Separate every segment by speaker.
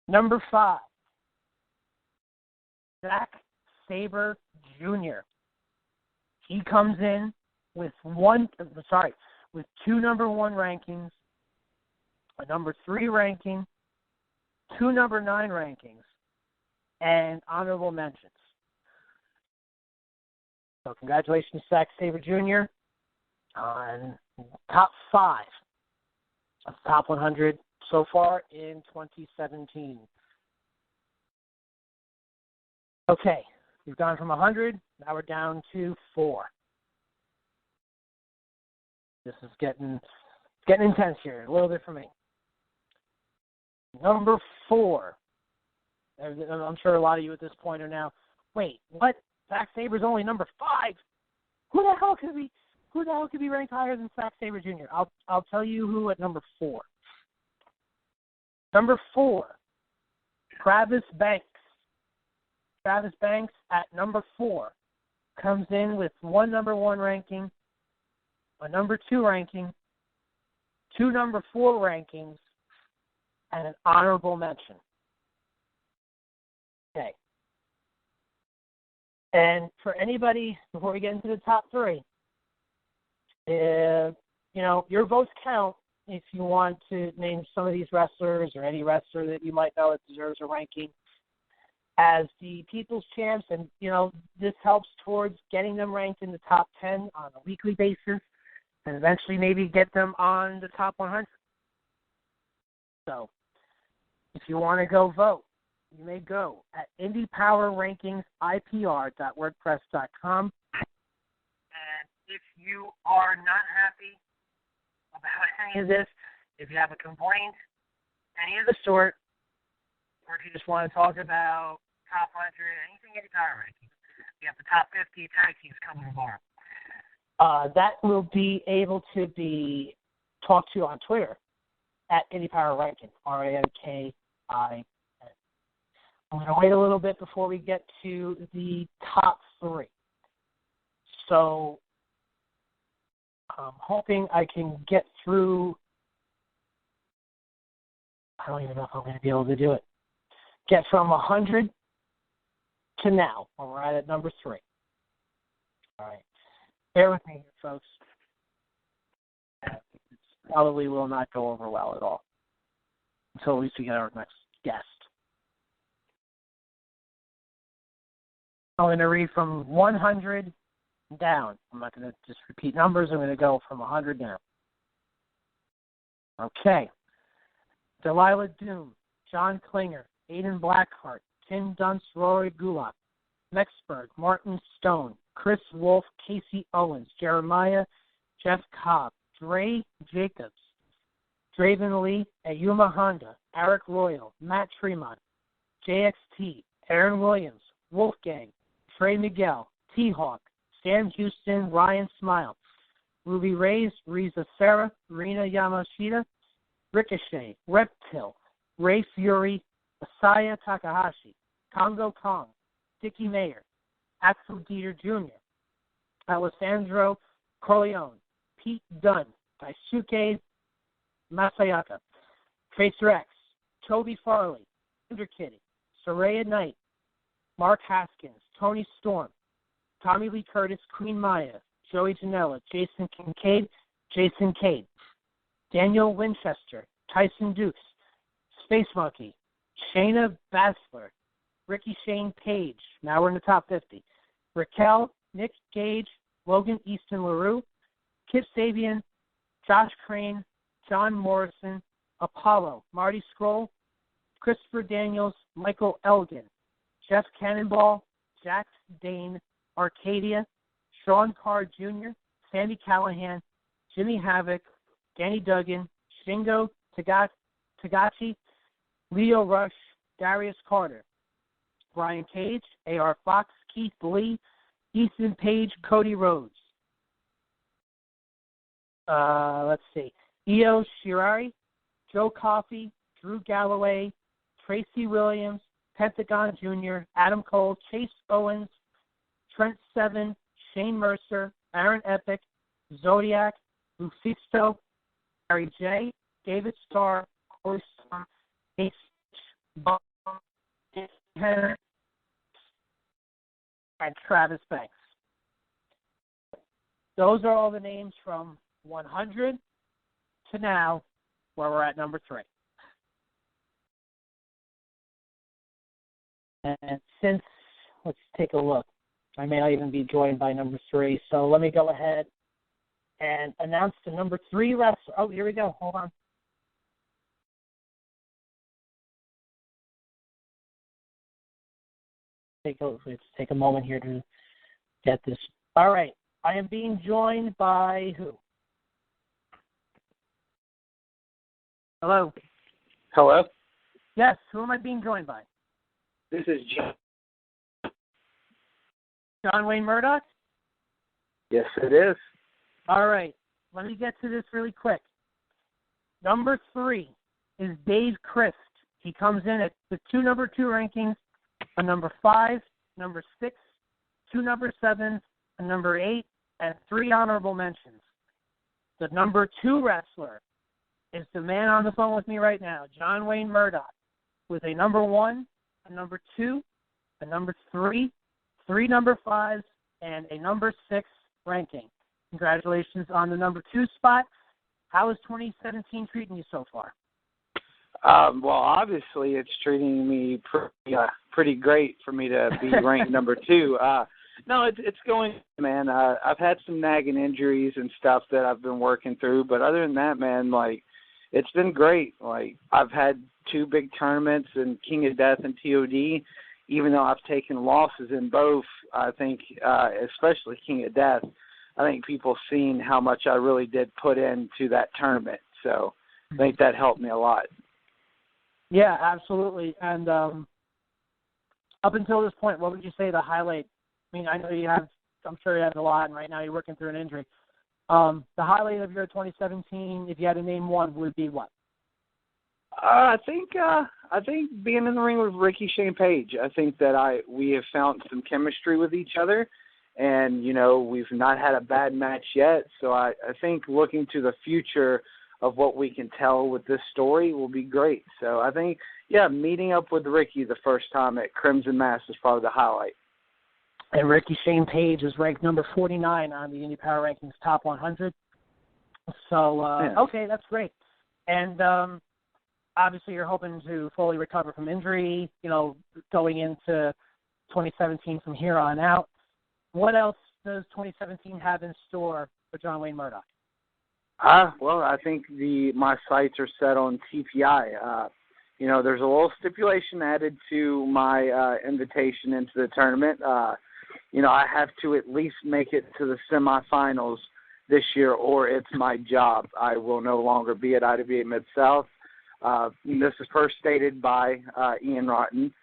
Speaker 1: Number 5, Zack Sabre Jr. He comes in with two number 1 rankings, a number 3 ranking, 2 number 9 rankings, and honorable mentions. So congratulations, Zack Sabre Jr. on top 5 of the top 100 so far in 2017. Okay, we've gone from 100, now we're down to 4. This is getting intense here, a little bit for me. Number 4. I'm sure a lot of you at this point are now, wait, what? Zack Sabre's only number 5? Who the hell could be ranked higher than Zack Sabre Jr.? I'll tell you who at number 4. Number 4, Travis Banks. Travis Banks at number 4 comes in with 1 number 1 ranking, a number 2 ranking, 2 number 4 rankings, and an honorable mention. Okay. And for anybody, before we get into the top 3, your votes count if you want to name some of these wrestlers or any wrestler that you might know that deserves a ranking as the People's Champs. And, this helps towards getting them ranked in the top 10 on a weekly basis and eventually maybe get them on the top 100. So if you want to go vote, you may go at Indy Power Rankings IPR.wordpress.com. And if you are not happy about any of this, if you have a complaint, any of the sort, or if you just want to talk about top 100, anything Indy Power Rankings, we have the top 50 tag teams coming tomorrow. That will be able to be talked to on Twitter at Indy Power Rankings, RANKIN. I'm going to wait a little bit before we get to the top 3. So I'm hoping I can get through. I don't even know if I'm going to be able to do it. Get from 100 to now. We're right at number 3. All right. Bear with me here, folks. It probably will not go over well at all until at least we get our next guest. I'm going to read from 100 down. I'm not going to just repeat numbers. I'm going to go from 100 down. Okay. Delilah Doom, John Klinger, Aidan Blackhart, Tim Dunce, Rory Gulak, Mexberg, Martin Stone, Chris Wolf, Casey Owens, Jeremiah, Jeff Cobb, Dre Jacobs, Draven Lee, Ayuma Honda, Arik Royal, Matt Tremont, JXT, Aaron Williams, Wolfgang, Trey Miguel, T-Hawk, Sam Houston, Ryan Smile, Ruby Raze, Riza Farah, Rina Yamashita, Ricochet, Reptile, Ray Fury, Asaya Takahashi, Congo Kong, Dickie Mayer, Axel Dieter Jr., Alessandro Corleone, Pete Dunne, Daisuke Masayaka, Tracer X, Toby Farley, Wonder Kitty, Saraya Knight, Mark Haskins, Tony Storm, Tommy Lee Curtis, Queen Maya, Joey Janella, Jason Kincaid, Jason Cade, Daniel Winchester, Tyson Dukes, Space Monkey, Shayna Baszler, Ricky Shane Page, now we're in the top 50, Raquel, Nick Gage, Logan Easton LaRue, Kip Sabian, Josh Crane, John Morrison, Apollo, Marty Scroll, Christopher Daniels, Michael Elgin, Jeff Cannonball, Jax Dane, Arcadia, Sean Carr Jr., Sandy Callahan, Jimmy Havoc, Danny Duggan, Shingo Tagachi, Leo Rush, Darius Carter, Brian Cage, A.R. Fox, Keith Lee, Ethan Page, Cody Rhodes. Let's see. Io Shirai, Joe Coffey, Drew Galloway, Tracy Williams, Pentagon Jr., Adam Cole, Chase Owens, Trent Seven, Shane Mercer, Aaron Epic, Zodiac, Lufisto, Harry J., David Starr, Corey Storm, Nate, and Travis Banks. Those are all the names from 100 to now, where we're at number 3. And since, let's take a look. I may not even be joined by number 3, so let me go ahead and announce the number 3 wrestler. Oh, here we go. Hold on. Let's take a moment here to get this. All right. I am being joined by who? Hello?
Speaker 2: Hello?
Speaker 1: Yes, who am I being joined by?
Speaker 2: This is
Speaker 1: John Wayne Murdoch?
Speaker 2: Yes, it is.
Speaker 1: All right. Let me get to this really quick. Number 3 is Dave Kalypso. He comes in at the 2 number 2 rankings, a number 5, number 6, 2 number 7, a number 8, and 3 honorable mentions. The number 2 wrestler is the man on the phone with me right now, John Wayne Murdoch, with a number 1, a number 2, a number 3, 3 number 5s, and a number 6 ranking. Congratulations on the number 2 spot. How is 2017 treating you so far?
Speaker 2: Well, obviously, it's treating me pretty great for me to be ranked number 2. No, it's going, man. I've had some nagging injuries and stuff that I've been working through, but other than that, man, like, it's been great. Like, I've had 2 big tournaments in King of Death and TOD. Even though I've taken losses in both, I think, especially King of Death, I think people seen how much I really did put into that tournament. So I think that helped me a lot.
Speaker 1: Yeah, absolutely. And up until this point, what would you say the highlight? I mean, I know you have, I'm sure you have a lot, and right now you're working through an injury. The highlight of your 2017, if you had to name one, would be what?
Speaker 2: I think being in the ring with Ricky Shane Page. I think that we have found some chemistry with each other, and we've not had a bad match yet. So I think looking to the future of what we can tell with this story will be great. So I think meeting up with Ricky the first time at Crimson Mass is probably the highlight.
Speaker 1: And Ricky Shane Page is ranked number 49 on the Indy Power Rankings Top 100. So okay, that's great. And obviously, you're hoping to fully recover from injury, going into 2017 from here on out. What else does 2017 have in store for John Wayne Murdoch?
Speaker 2: Well, I think my sights are set on TPI. There's a little stipulation added to my invitation into the tournament. I have to at least make it to the semifinals this year, or it's my job. I will no longer be at IWA Mid-South. This is first stated by Ian Rotten.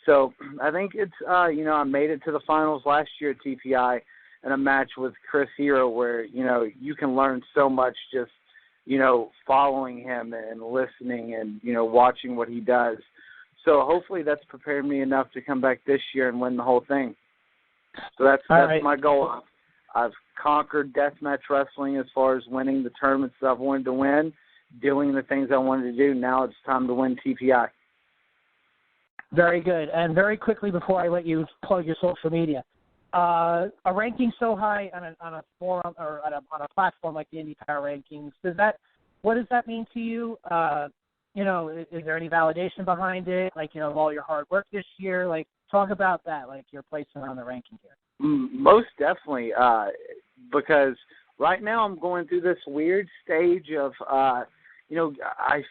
Speaker 2: So I think it's, I made it to the finals last year at TPI in a match with Chris Hero where, you can learn so much just, following him and listening and, watching what he does. So hopefully that's prepared me enough to come back this year and win the whole thing. So that's right. My goal. I've conquered deathmatch wrestling as far as winning the tournaments that I've wanted to win, doing the things I wanted to do. Now it's time to win TPI.
Speaker 1: Very good. And very quickly before I let you plug your social media, a ranking so high on a forum or on a platform like the Indy Power Rankings, what does that mean to you? Is there any validation behind it? Of all your hard work this year? Talk about that, your placement on the ranking here.
Speaker 2: Most definitely, because right now I'm going through this weird stage of, I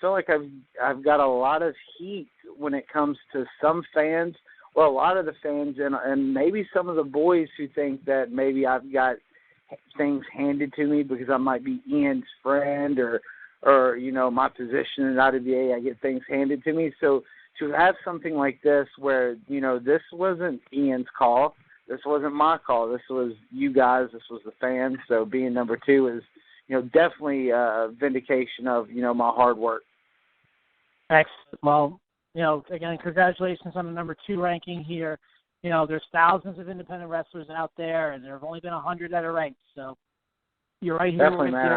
Speaker 2: feel like I've got a lot of heat when it comes to some fans, well, a lot of the fans, and maybe some of the boys who think that maybe I've got things handed to me because I might be Ian's friend or my position in IWA, I get things handed to me. So to have something like this where, this wasn't Ian's call, this wasn't my call, this was you guys, this was the fans. So being number 2 is, definitely a vindication of, my hard work.
Speaker 1: Excellent. Well, again, congratulations on the number 2 ranking here. There's thousands of independent wrestlers out there, and there have only been 100 that are ranked. So you're right here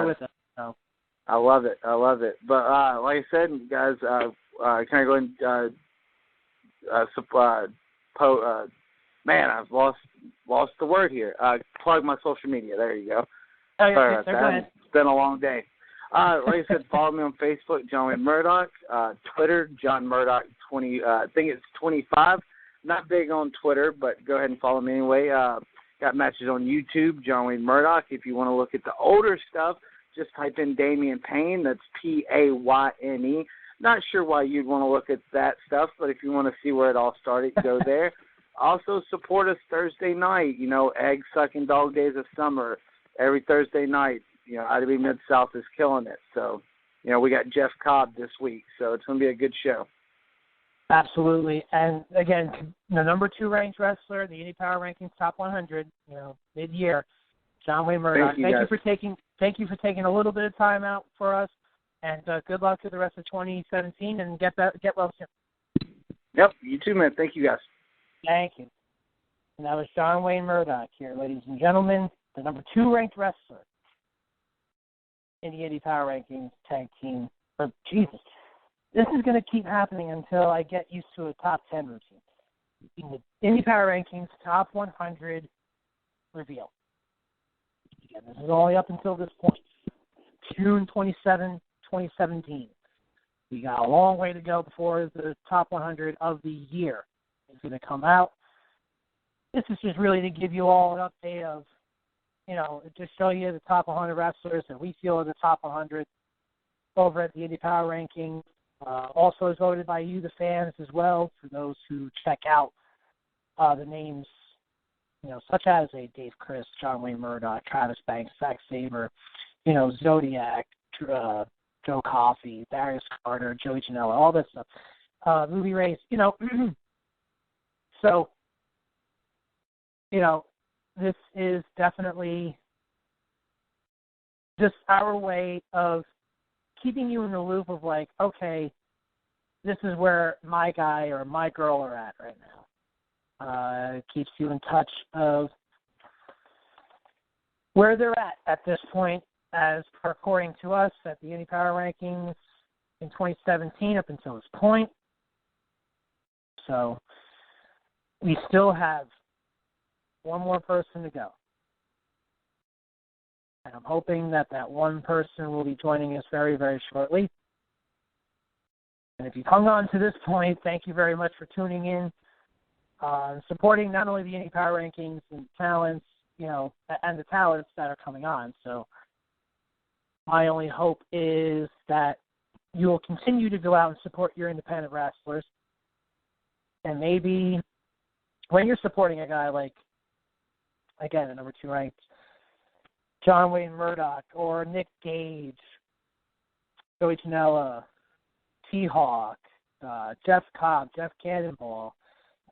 Speaker 1: with us. So.
Speaker 2: I love it. But like I said, guys, can I go and man, I've lost the word here. Plug my social media. There you go.
Speaker 1: Oh, yeah,
Speaker 2: Sorry about
Speaker 1: go
Speaker 2: that.
Speaker 1: ahead.
Speaker 2: It's been a long day. Like I said, follow me on Facebook, John Wayne Murdoch. Twitter, John Murdoch 20. I think it's 25. Not big on Twitter, but go ahead and follow me anyway. Got matches on YouTube, John Wayne Murdoch. If you want to look at the older stuff, just type in Damian Payne. That's Payne. Not sure why you'd want to look at that stuff, but if you want to see where it all started, go there. Also support us Thursday night. Egg sucking dog days of summer every Thursday night. IW Mid-South is killing it. So, we got Jeff Cobb this week, so it's going to be a good show.
Speaker 1: Absolutely. And, again, the number 2 ranked wrestler, the Indy Power Rankings Top 100, mid-year, John Wayne Murdoch. Thank you for taking a little bit of time out for us, and good luck to the rest of 2017, and get well soon.
Speaker 2: Yep, you too, man. Thank you, guys.
Speaker 1: Thank you. And that was John Wayne Murdoch here, ladies and gentlemen, the number 2 ranked wrestler in the Indy Power Rankings tag team. Jesus, this is going to keep happening until I get used to a top 10 routine. In the Indy Power Rankings Top 100 reveal. Again, this is only up until this point. June 27, 2017. We got a long way to go before the top 100 of the year is going to come out. This is just really to give you all an update of, just show you the top 100 wrestlers that we feel are the top 100 over at the Indy Power Rankings. Also is voted by you, the fans, as well, for those who check out the names, such as Dave Chris, John Wayne Murdoch, Travis Banks, Zack Sabre, Zodiac, Joe Coffey, Darius Carter, Joey Janella, all this stuff. Ruby Raze, So, this is definitely just our way of keeping you in the loop of okay, this is where my guy or my girl are at right now. It keeps you in touch of where they're at this point, as according to us at the Indy Power Rankings in 2017 up until this point. So we still have one more person to go. And I'm hoping that one person will be joining us very, very shortly. And if you've hung on to this point, thank you very much for tuning in, supporting not only the Indy Power Rankings and talents, and the talents that are coming on. So my only hope is that you will continue to go out and support your independent wrestlers. And maybe when you're supporting a guy like, again, the number 2 ranked John Wayne Murdoch or Nick Gage, Joey Janella, T-Hawk, Jeff Cobb, Jeff Cannonball,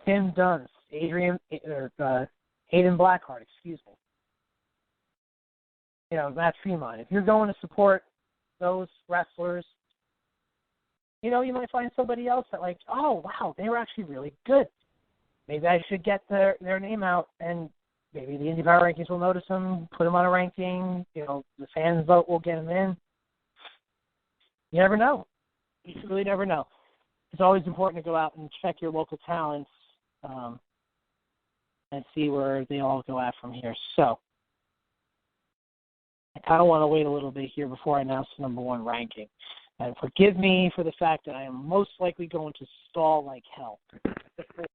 Speaker 1: Tim Dunst, Aidan Blackhart, Matt Fremont. If you're going to support those wrestlers, you might find somebody else that oh, wow, they were actually really good. Maybe I should get their name out, and maybe the Indy Power Rankings will notice them, put them on a ranking. The fans vote will get them in. You never know. You really never know. It's always important to go out and check your local talents and see where they all go at from here. So I kind of want to wait a little bit here before I announce the number 1 ranking. And forgive me for the fact that I am most likely going to stall like hell before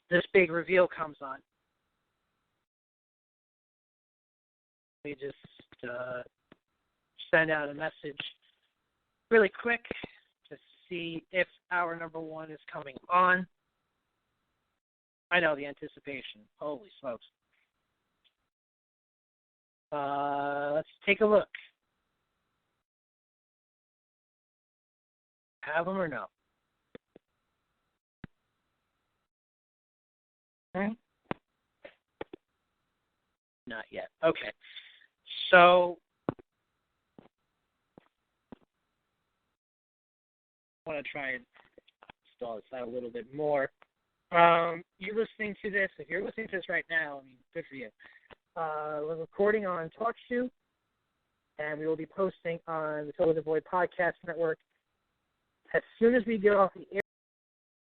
Speaker 1: this big reveal comes on. Let me just send out a message really quick to see if our number 1 is coming on. I know the anticipation. Holy smokes. Let's take a look. Have them or no? Okay. Not yet. Okay. So I want to try and stall this out a little bit more. You're listening to this. If you're listening to this right now, good for you. We're recording on TalkShoe, and we will be posting on the Fill the Void Podcast Network as soon as we get off the air.